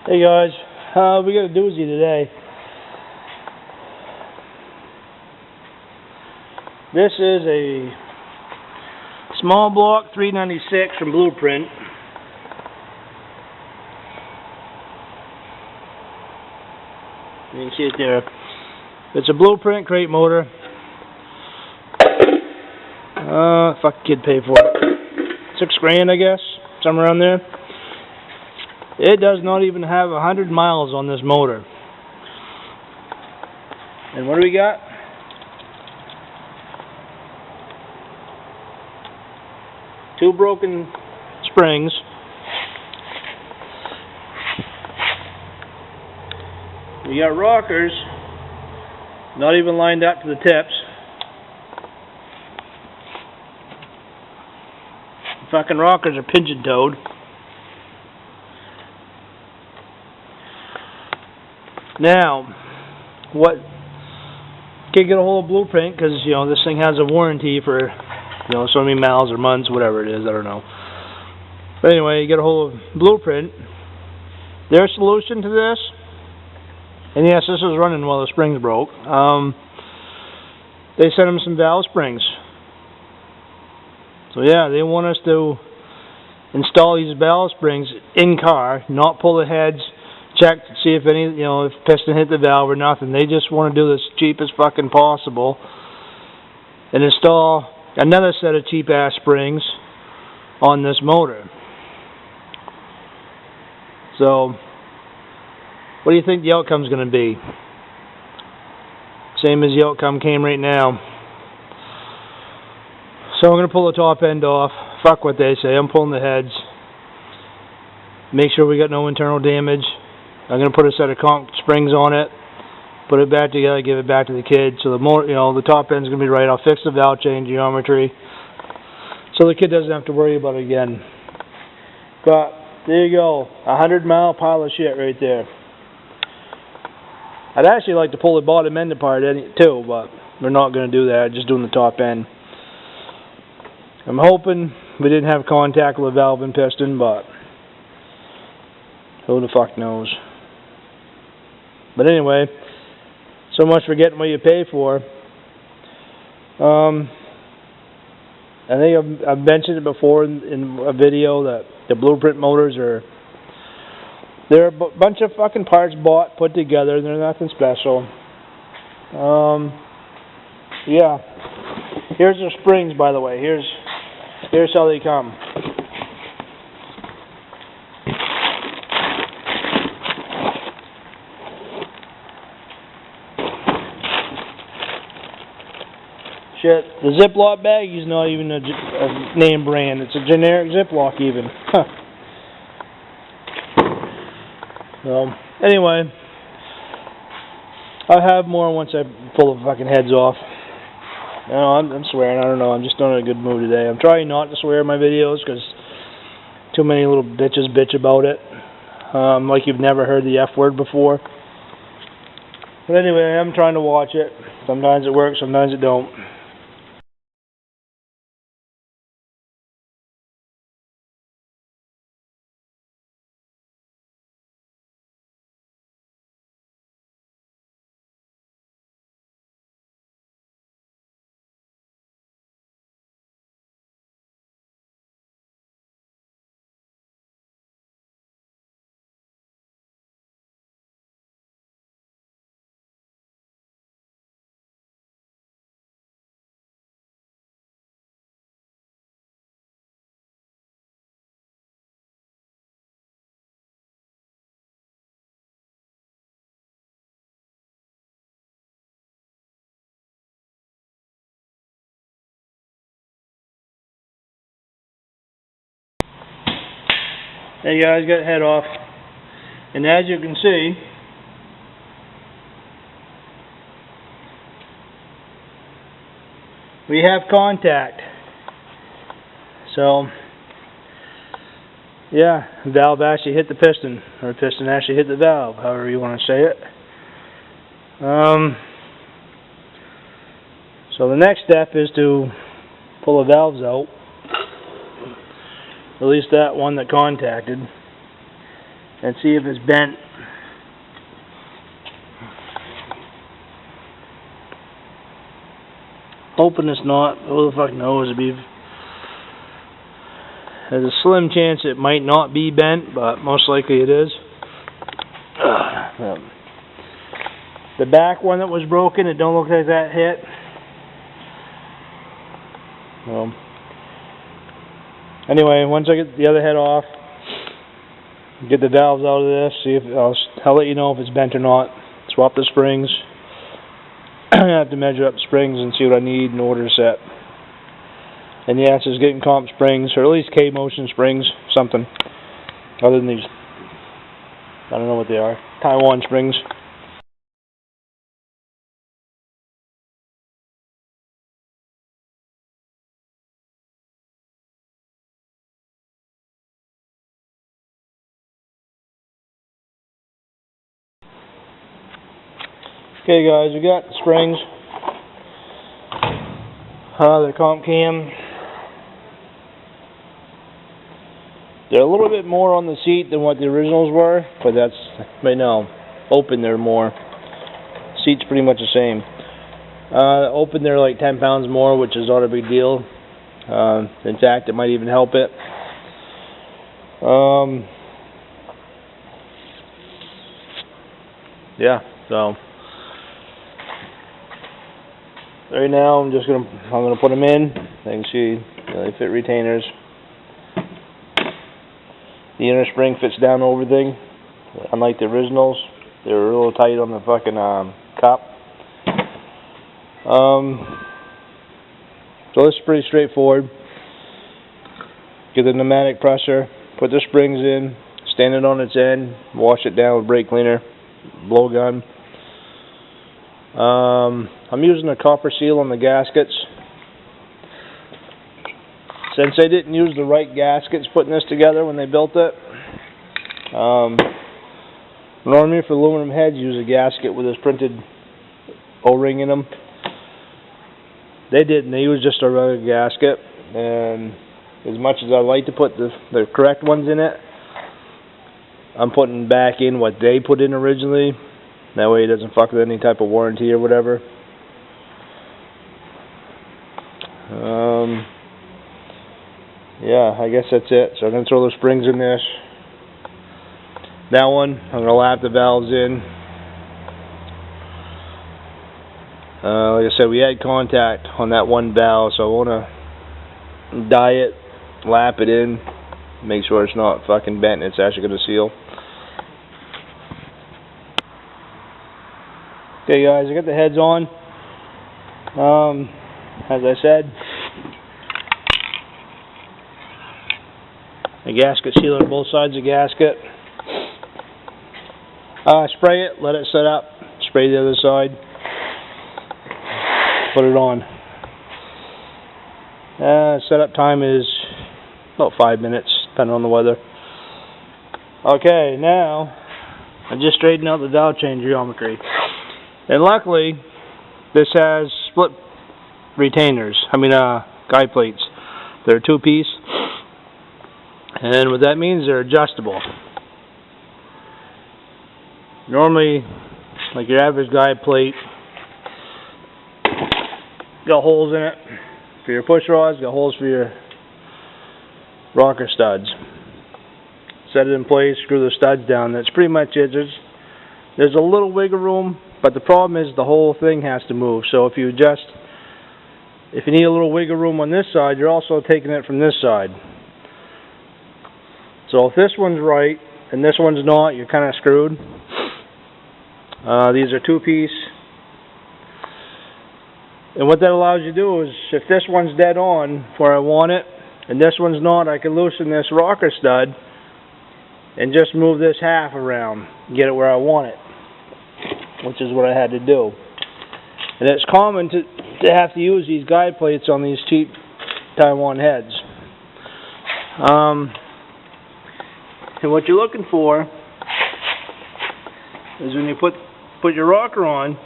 Hey guys, we got a doozy today. This is a small block 396 from Blueprint. You can see it there. It's a Blueprint crate motor. Fuck kid pay for it. $6,000 I guess, somewhere around there. It does not even have 100 miles on this motor. And what do we got? Two broken springs. We got rockers, not even lined up to the tips. The fucking rockers are pigeon-toed. Now, what? Can't get a hold of Blueprint because this thing has a warranty for so many miles or months, whatever it is. I don't know. But anyway, you get a hold of Blueprint. Their solution to this, and yes, this was running while the springs broke. They sent them some valve springs. So yeah, they want us to install these valve springs in car, not pull the heads. Check to see if if piston hit the valve or nothing. They just want to do this cheap as fucking possible and install another set of cheap ass springs on this motor. So, what do you think the outcome's going to be? Same as the outcome came right now. So I'm going to pull the top end off. Fuck what they say. I'm pulling the heads. Make sure we got no internal damage. I'm going to put a set of conch springs on it, put it back together, give it back to the kid. So the top end's going to be right. I'll fix the valve chain geometry, so the kid doesn't have to worry about it again. But there you go, 100-mile pile of shit right there. I'd actually like to pull the bottom end apart too, but we're not going to do that. Just doing the top end. I'm hoping we didn't have contact with the valve and piston, but who the fuck knows. But anyway, so much for getting what you pay for. I think I've mentioned it before in a video that the Blueprint motors they're a bunch of fucking parts bought, put together. They're nothing special. Yeah. Here's the springs, by the way. Here's how they come. Shit, the Ziploc bag is not even a name brand. It's a generic Ziploc even. Huh. So, anyway, I'll have more once I pull the fucking heads off. I'm swearing. I don't know. I'm just not in a good mood today. I'm trying not to swear in my videos because too many little bitches bitch about it. Like you've never heard the F word before. But anyway, I'm trying to watch it. Sometimes it works, sometimes it don't. Hey guys, got head off, and as you can see, we have contact. So, yeah, the valve actually hit the piston, or the piston actually hit the valve, however you want to say it. So the next step is to pull the valves out, at least that one that contacted, and see if it's bent. Hoping it's not. Who the fuck knows? There's a slim chance it might not be bent, but most likely it is. The back one that was broken, it don't look like that hit. Anyway, once I get the other head off, get the valves out of this, see if I'll let you know if it's bent or not. Swap the springs. I have to measure up the springs and see what I need in order to set. And the answer is getting comp springs, or at least K-motion springs, something other than these. I don't know what they are. Taiwan springs. Okay guys, we got the springs. They're comp cam. They're a little bit more on the seat than what the originals were, but that's right now. Open they're more. Seat's pretty much the same. Open they're like 10 pounds more, which is not a big deal. In fact, it might even help it. Yeah, so right now I'm gonna put them in. You can see they fit retainers. The inner spring fits down everything. Unlike the originals, they were a little tight on the fucking cup. So this is pretty straightforward. Get the pneumatic pressure, put the springs in, stand it on its end, wash it down with brake cleaner, blowgun. I'm using a copper seal on the gaskets. Since they didn't use the right gaskets putting this together when they built it, normally for aluminum heads use a gasket with this printed O-ring in them. They didn't. They used just a regular gasket, and as much as I like to put the correct ones in it, I'm putting back in what they put in originally. That way it doesn't fuck with any type of warranty or whatever. Yeah, I guess that's it. So I'm going to throw the springs in this. That one, I'm going to lap the valves in. Like I said, we had contact on that one valve, so I want to dye it, lap it in, make sure it's not fucking bent and it's actually going to seal. Okay guys, I got the heads on. As I said, the gasket sealer on both sides of the gasket. Spray it, let it set up, spray the other side, put it on. Setup time is about 5 minutes, depending on the weather. Okay, now I just straightened out the valve chain geometry. And luckily, this has split retainers, guide plates. They're 2-piece. And what that means, they're adjustable. Normally, like your average guide plate, got holes in it for your push rods, got holes for your rocker studs. Set it in place, screw the studs down. That's pretty much it. There's a little wiggle room, but the problem is the whole thing has to move. So if you need a little wiggle room on this side, you're also taking it from this side. So if this one's right and this one's not, you're kind of screwed. These are 2-piece. And what that allows you to do is, if this one's dead on where I want it, and this one's not, I can loosen this rocker stud and just move this half around and get it where I want it, which is what I had to do. And it's common to have to use these guide plates on these cheap Taiwan heads. And what you're looking for is when you put your rocker on,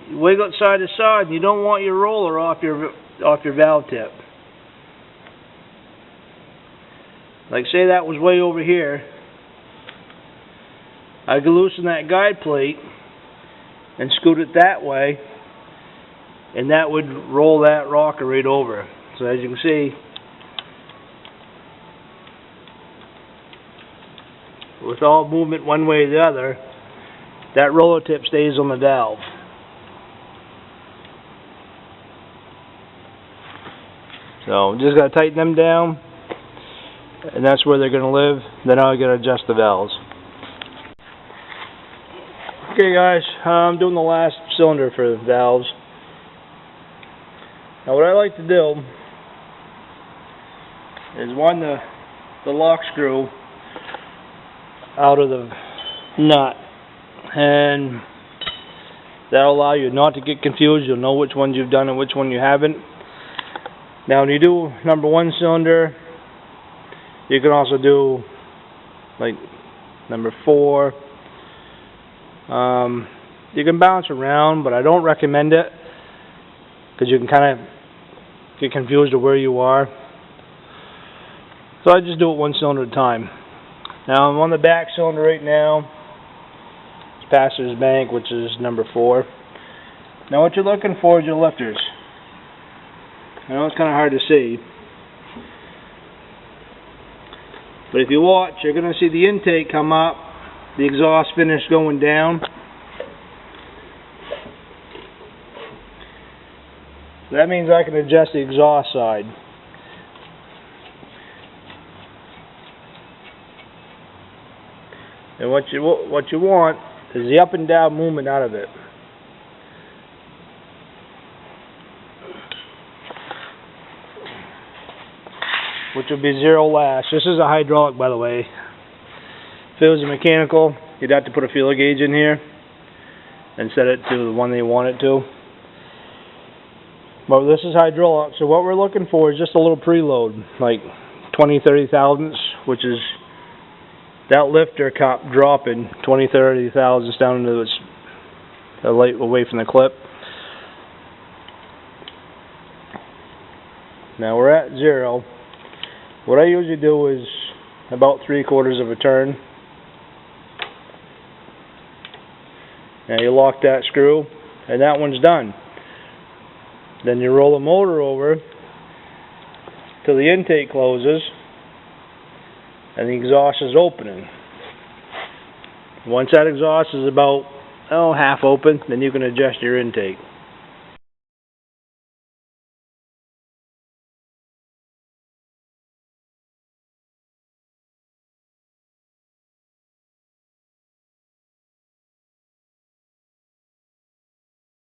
you wiggle it side to side, and you don't want your roller off your valve tip. Like say that was way over here, I could loosen that guide plate and scoot it that way, and that would roll that rocker right over. So as you can see, with all movement one way or the other, that roller tip stays on the valve. So just got to tighten them down, and that's where they're going to live. Then I got to adjust the valves. Okay guys, I'm doing the last cylinder for the valves. Now what I like to do is wind the lock screw out of the nut, and that'll allow you not to get confused. You'll know which ones you've done and which one you haven't. Now when you do number 1 cylinder, you can also do like number 4. You can bounce around, but I don't recommend it because you can kind of get confused of where you are. So I just do it 1 cylinder at a time. Now I'm on the back cylinder right now. It's Pastor's Bank, which is number 4. Now what you're looking for is your lifters. I know it's kind of hard to see, but if you watch, you're going to see the intake come up, the exhaust finish going down. That means I can adjust the exhaust side. And what you want is the up and down movement out of it. Which will be 0 lash. This is a hydraulic, by the way. If it was a mechanical, you'd have to put a feeler gauge in here and set it to the one that you want it to. But this is hydraulic, so what we're looking for is just a little preload, like 20-30 thousandths, which is that lifter cup dropping 20-30 thousandths down into its light away from the clip. Now we're at 0. What I usually do is about 3/4 of a turn. Now you lock that screw, and that one's done. Then you roll the motor over till the intake closes, and the exhaust is opening. Once that exhaust is about half open, then you can adjust your intake.